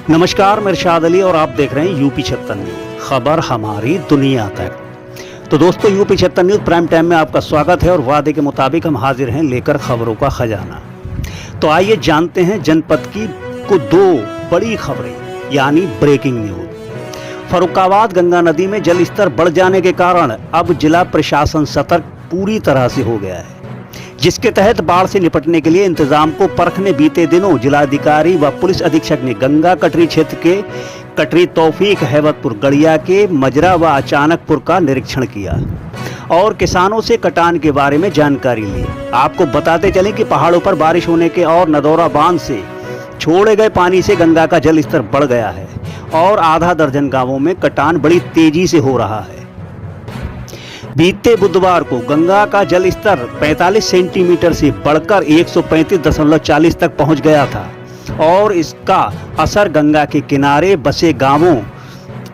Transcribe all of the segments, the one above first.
नमस्कार, मैं इरशाद अली और आप देख रहे हैं यूपी 76 न्यूज, खबर हमारी दुनिया तक। तो दोस्तों, यूपी 76 न्यूज प्राइम टाइम में आपका स्वागत है और वादे के मुताबिक हम हाजिर हैं लेकर खबरों का खजाना। तो आइए जानते हैं जनपद की को दो बड़ी खबरें, यानी ब्रेकिंग न्यूज। फर्रुखाबाद गंगा नदी में जल स्तर बढ़ जाने के कारण अब जिला प्रशासन सतर्क पूरी तरह से हो गया है, जिसके तहत बाढ़ से निपटने के लिए इंतजाम को परखने बीते दिनों जिलाधिकारी व पुलिस अधीक्षक ने गंगा कटरी क्षेत्र के कटरी तौफीक हैबतपुर गड़िया के मजरा व अचानकपुर का निरीक्षण किया और किसानों से कटान के बारे में जानकारी ली। आपको बताते चलें कि पहाड़ों पर बारिश होने के और नदौरा बांध से छोड़े गए पानी से गंगा का जल स्तर बढ़ गया है और आधा दर्जन गांवों में कटान बड़ी तेजी से हो रहा है। बीते बुधवार को गंगा का जल स्तर 45 सेंटीमीटर से बढ़कर 135.40 तक पहुंच गया था और इसका असर गंगा के किनारे बसे गांवों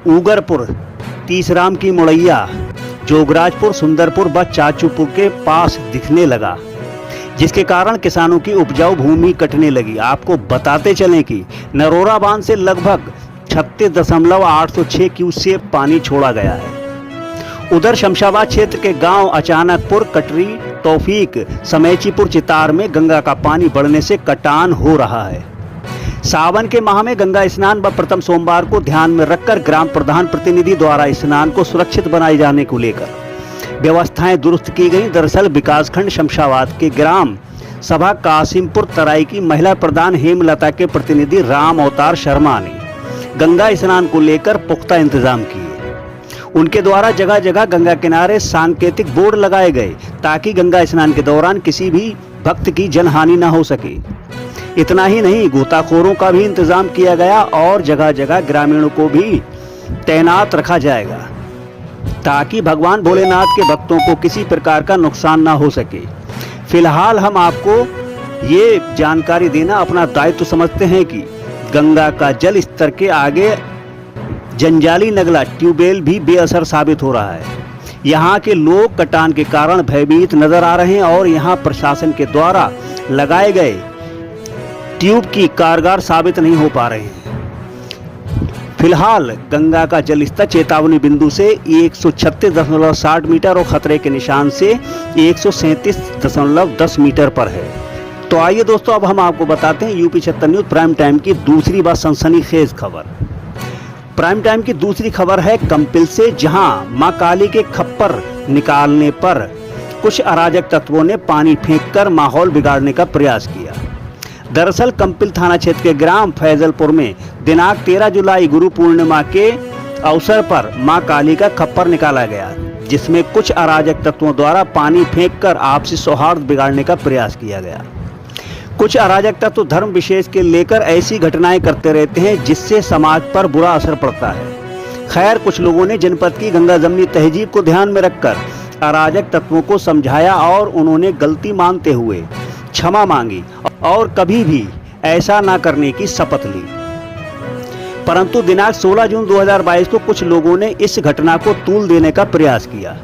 ऊगरपुर, तीसराम की मुड़ैया, जोगराजपुर, सुंदरपुर व चाचूपुर के पास दिखने लगा, जिसके कारण किसानों की उपजाऊ भूमि कटने लगी। आपको बताते चलें कि नरोरा बांध से लगभग 36.806 क्यूसेक पानी छोड़ा गया है। उधर शमशाबाद क्षेत्र के गांव अचानकपुर, कटरी तौफीक, समैचीपुर, चितार में गंगा का पानी बढ़ने से कटान हो रहा है। सावन के माह में गंगा स्नान व प्रथम सोमवार को ध्यान में रखकर ग्राम प्रधान प्रतिनिधि द्वारा स्नान को सुरक्षित बनाए जाने को लेकर व्यवस्थाएं दुरुस्त की गई। दरअसल विकासखंड शमशाबाद के ग्राम सभा कासिमपुर तराई की महिला प्रधान हेमलता के प्रतिनिधि राम अवतार शर्मा ने गंगा स्नान को लेकर पुख्ता इंतजाम किए। उनके द्वारा जगह जगह गंगा किनारे सांकेतिक बोर्ड लगाए गए ताकि गंगा स्नान के दौरान किसी भी भक्त की जनहानि न हो सके। इतना ही नहीं, गोताखोरों का भी इंतजाम किया गया और जगह जगह ग्रामीणों को भी तैनात रखा जाएगा ताकि भगवान भोलेनाथ के भक्तों को किसी प्रकार का नुकसान न हो सके। फिलहाल हम आपको ये जानकारी देना अपना दायित्व समझते हैं कि गंगा का जल स्तर के आगे जंजाली नगला ट्यूबवेल भी बेअसर साबित हो रहा है। यहाँ के लोग कटान के कारण भयभीत नजर आ रहे हैं और यहाँ प्रशासन के द्वारा लगाए गए ट्यूब की कारगर साबित नहीं हो पा रहे हैं। फिलहाल गंगा का जल स्तर चेतावनी बिंदु से 136.60 मीटर और खतरे के निशान से 137.10 मीटर पर है। तो आइए दोस्तों, अब हम आपको बताते हैं यूपी 76 न्यूज प्राइम टाइम की दूसरी बात सनसनीखेज खबर। प्राइम टाइम की दूसरी खबर है कंपिल से, जहां मां काली के खप्पर निकालने पर कुछ अराजक तत्वों ने पानी फेंककर माहौल बिगाड़ने का प्रयास किया। दरअसल कंपिल थाना क्षेत्र के ग्राम फैजलपुर में दिनांक 13 जुलाई गुरु पूर्णिमा के अवसर पर मां काली का खप्पर निकाला गया, जिसमें कुछ अराजक तत्वों द्वारा पानी फेंककर आपसी सौहार्द बिगाड़ने का प्रयास किया गया। कुछ अराजक तत्व धर्म विशेष के लेकर ऐसी घटनाएं करते रहते हैं जिससे समाज पर बुरा असर पड़ता है। खैर, कुछ लोगों ने जनपद की गंगा जमनी तहजीब को ध्यान में रखकर अराजक तत्वों को समझाया और उन्होंने गलती मानते हुए क्षमा मांगी और कभी भी ऐसा न करने की शपथ ली। परंतु दिनांक 16 जून 2022 को कुछ लोगों ने इस घटना को तूल देने का प्रयास किया,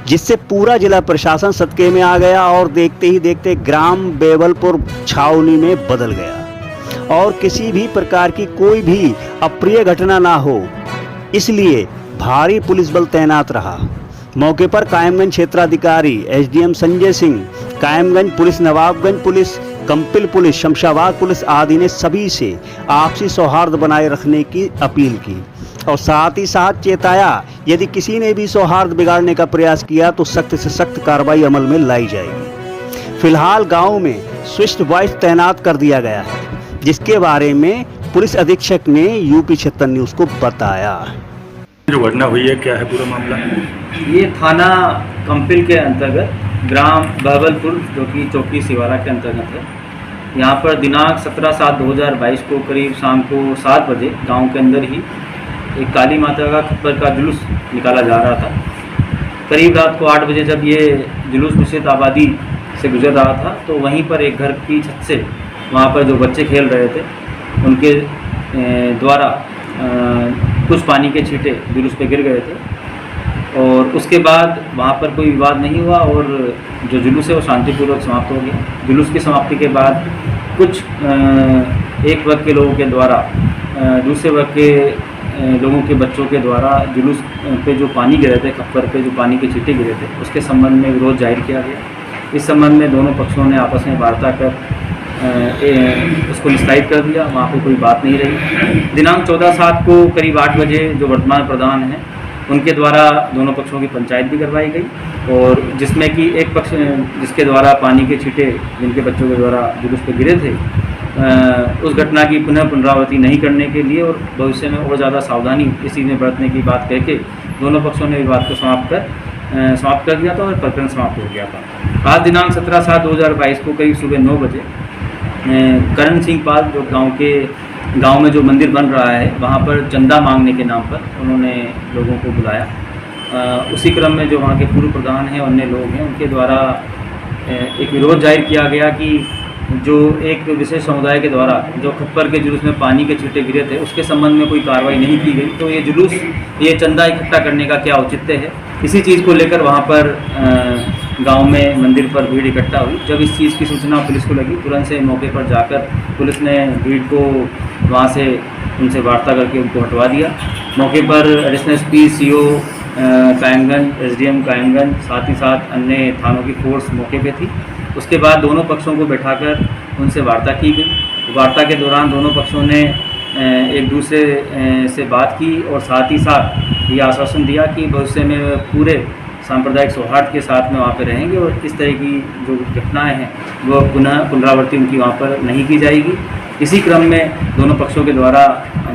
जिससे पूरा जिला प्रशासन सदके में आ गया और देखते ही देखते ग्राम बेवलपुर छावनी में बदल गया और किसी भी प्रकार की कोई भी अप्रिय घटना ना हो, इसलिए भारी पुलिस बल तैनात रहा। मौके पर कायमगंज क्षेत्राधिकारी SDM Sanjay Singh, Kaimganj police, Nawabganj police, Kampil police, Shamshabad police आदि ने सभी से आपसी सौहार्द बनाए रखने की अपील की और साथ ही साथ चेताया, यदि किसी ने भी सौहार्द बिगाड़ने का प्रयास किया तो सख्त से सख्त कार्रवाई अमल में लाई जाएगी। फिलहाल गांव में स्विच वॉइस तैनात कर दिया गया है, जिसके बारे में पुलिस अधीक्षक ने यूपी 76 न्यूज को बताया। जो घटना हुई है, क्या है पूरा मामला? ये थाना कंपिल के अंतर्गत ग्राम बहबलपुर, जो कि चौकी सिवारा के अंतर्गत है। यहाँ पर दिनांक 17/7/2022 को करीब शाम को 7 बजे गांव के अंदर ही एक काली माता का खप्पर का जुलूस निकाला जा रहा था। करीब रात को 8 बजे जब ये जुलूस निश्चित आबादी से गुजर रहा था, तो वहीं पर एक घर की छत से वहाँ पर जो बच्चे खेल रहे थे उनके द्वारा कुछ पानी के छींटे जुलूस पे गिर गए थे और उसके बाद वहाँ पर कोई विवाद नहीं हुआ और जो जुलूस है वो शांतिपूर्वक समाप्त हो गया। जुलूस की समाप्ति के बाद कुछ एक वर्ग के लोगों के द्वारा दूसरे वर्ग के लोगों के बच्चों के द्वारा जुलूस पे जो पानी गिरे थे, खप्पर पे जो पानी के छींटे गिरे थे, उसके संबंध में विरोध जाहिर किया गया। इस संबंध में दोनों पक्षों ने आपस में वार्ता कर उसको निस्तारित कर दिया, वहाँ पे कोई बात नहीं रही। दिनांक 14/7 को करीब 8 बजे जो वर्तमान प्रधान हैं उनके द्वारा दोनों पक्षों की पंचायत भी करवाई गई, और जिसमें कि एक पक्ष जिसके द्वारा पानी के छींटे जिनके बच्चों के द्वारा जुलूस पे गिरे थे, उस घटना की पुनरावृत्ति नहीं करने के लिए और भविष्य में और ज़्यादा सावधानी इस चीज़ में बरतने की बात कह के दोनों पक्षों ने विवाद को समाप्त कर दिया था और प्रकरण समाप्त हो गया था। आज दिनांक 17/7/2022 को करीब सुबह 9 बजे करण सिंह पाल जो गांव में जो मंदिर बन रहा है वहाँ पर चंदा मांगने के नाम पर उन्होंने लोगों को बुलाया। उसी क्रम में जो वहाँ के पूर्व प्रधान हैं, अन्य लोग हैं, उनके द्वारा एक विरोध जाहिर किया गया कि जो एक विशेष समुदाय के द्वारा जो खप्पर के जुलूस में पानी के छींटे गिरे थे उसके संबंध में कोई कार्रवाई नहीं की गई, तो ये जुलूस, ये चंदा इकट्ठा करने का क्या औचित्य है। इसी चीज़ को लेकर वहाँ पर गांव में मंदिर पर भीड़ इकट्ठा हुई। जब इस चीज़ की सूचना पुलिस को लगी, तुरंत से मौके पर जाकर पुलिस ने भीड़ को वहाँ से उनसे वार्ता करके उनको हटवा दिया। मौके पर additional SP, CO Kaimganj, SDM Kaimganj, साथ ही साथ अन्य थानों की फोर्स मौके पे थी। उसके बाद दोनों पक्षों को बैठाकर उनसे वार्ता की गई। वार्ता के दौरान दोनों पक्षों ने एक दूसरे से बात की और साथ ही साथ ये आश्वासन दिया कि भविष्य में पूरे सांप्रदायिक सौहार्द के साथ में वहाँ पर रहेंगे और इस तरह की जो घटनाएं हैं वो पुनरावृत्ति उनकी वहाँ पर नहीं की जाएगी। इसी क्रम में दोनों पक्षों के द्वारा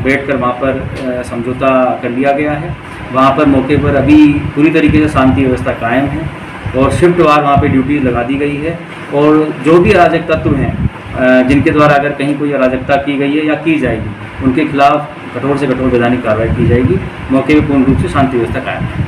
बैठकर वहाँ पर समझौता कर लिया गया है। वहाँ पर मौके पर अभी पूरी तरीके से शांति व्यवस्था कायम है और शिफ्ट वार वहाँ पे ड्यूटी लगा दी गई है, और जो भी अराजक तत्व हैं जिनके द्वारा अगर कहीं कोई अराजकता की गई है या की जाएगी, उनके खिलाफ कठोर से कठोर वैधानिक कार्रवाई की जाएगी। मौके पर पूर्ण रूप से शांति व्यवस्था कायम है।